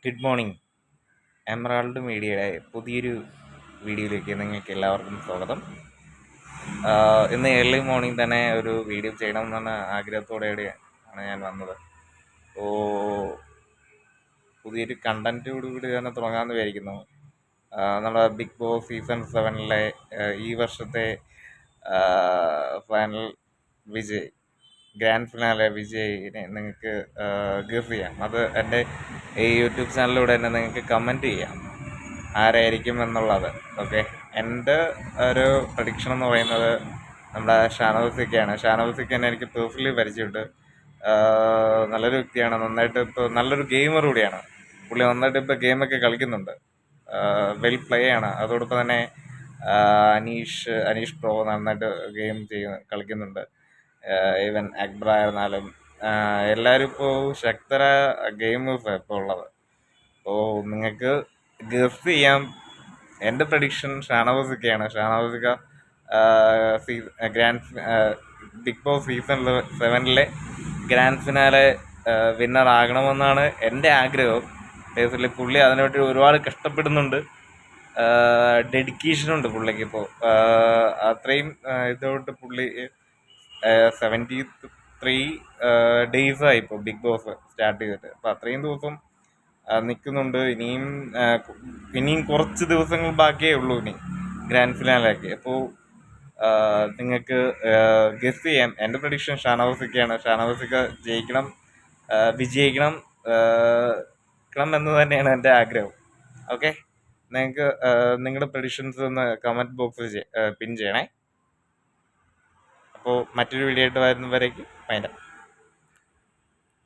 Good morning. Emerald മീഡിയയുടെ പുതിയൊരു വീഡിയോയിലേക്ക് നിങ്ങൾക്ക് എല്ലാവർക്കും സ്വാഗതം. ഇന്ന് ഏർലി മോർണിംഗ് തന്നെ ഒരു വീഡിയോ ചെയ്യണമെന്ന ആഗ്രഹത്തോടെയാണ് ഞാൻ വന്നത്. അപ്പോൾ പുതിയൊരു കണ്ടൻറ്റോടുകൂടി തന്നെ തുടങ്ങാമെന്ന് വിചാരിക്കുന്നു. നമ്മുടെ ബിഗ് ബോസ് സീസൺ 7 ഈ വർഷത്തെ ഫൈനൽ വിജയ്, ഗ്രാൻഡ് ഫിനാലെ വിജയിനെ നിങ്ങൾക്ക് ഗസ് ചെയ്യാം. അത് എൻ്റെ ഈ യൂട്യൂബ് ചാനലിലൂടെ തന്നെ നിങ്ങൾക്ക് കമൻറ്റ് ചെയ്യാം ആരായിരിക്കും എന്നുള്ളത്. ഓക്കെ, എൻ്റെ ഒരു പ്രഡിക്ഷൻ എന്ന് പറയുന്നത് നമ്മുടെ ഷാനവാസിക്കയാണ്. ഷാനവാസിക്കനെ എനിക്ക് പേഴ്സണലി പരിചയമുണ്ട്. നല്ലൊരു വ്യക്തിയാണ്, നന്നായിട്ട് ഇപ്പോൾ നല്ലൊരു ഗെയിമർ കൂടിയാണ് പുള്ളി. നന്നായിട്ട് ഇപ്പോൾ ഗെയിമൊക്കെ കളിക്കുന്നുണ്ട്, വെൽ പ്ലേ ആണ്. അതോടൊപ്പം തന്നെ അനീഷ് പ്രോ നന്നായിട്ട് ഗെയിം കളിക്കുന്നുണ്ട്. ഈവൻ അക്ബർ ആയിരുന്നാലും എല്ലാവരും ഇപ്പോൾ ശക്തരായ ഗെയിമേഴ്സാണ് ഇപ്പോൾ ഉള്ളത്. അപ്പോൾ നിങ്ങൾക്ക് ഗസ് ചെയ്യാം. എൻ്റെ പ്രഡിക്ഷൻ ഷാനവാസിക്കയാണ്. ഷാനവാസിക്ക Bigg Boss season 7 grand finale winner ആകണമെന്നാണ് എൻ്റെ ആഗ്രഹം. ബേസിക്കലി പുള്ളി അതിനുവേണ്ടി ഒരുപാട് കഷ്ടപ്പെടുന്നുണ്ട്, ഡെഡിക്കേഷനുണ്ട് പുള്ളിക്ക്. ഇപ്പോൾ അത്രയും ഇതോട്ട് പുള്ളി 73 ഡേയ്സായി ഇപ്പോൾ ബിഗ് ബോസ് സ്റ്റാർട്ട് ചെയ്തിട്ട്. അപ്പോൾ അത്രയും ദിവസം നിൽക്കുന്നുണ്ട്. ഇനിയും കുറച്ച് ദിവസങ്ങൾ ബാക്കിയേ ഉള്ളൂ ഇനി ഗ്രാൻഡ് ഫിനാലേക്ക്. അപ്പോൾ നിങ്ങൾക്ക് ഗസ് ചെയ്യാം. എൻ്റെ പ്രഡിക്ഷൻ ഷാനവാസിക്കയാണ്. ഷാനവാസിക്ക വിജയിക്കണം എന്ന് തന്നെയാണ് എൻ്റെ ആഗ്രഹം. ഓക്കെ, നിങ്ങൾക്ക് നിങ്ങളുടെ പ്രഡിക്ഷൻസ് ഒന്ന് കമൻറ്റ് ബോക്സിൽ പിൻ ചെയ്യണേ. അപ്പോൾ മറ്റൊരു വീഡിയോ ആയിട്ട് വരുന്നവരേക്ക് ഫൈൻഡ്.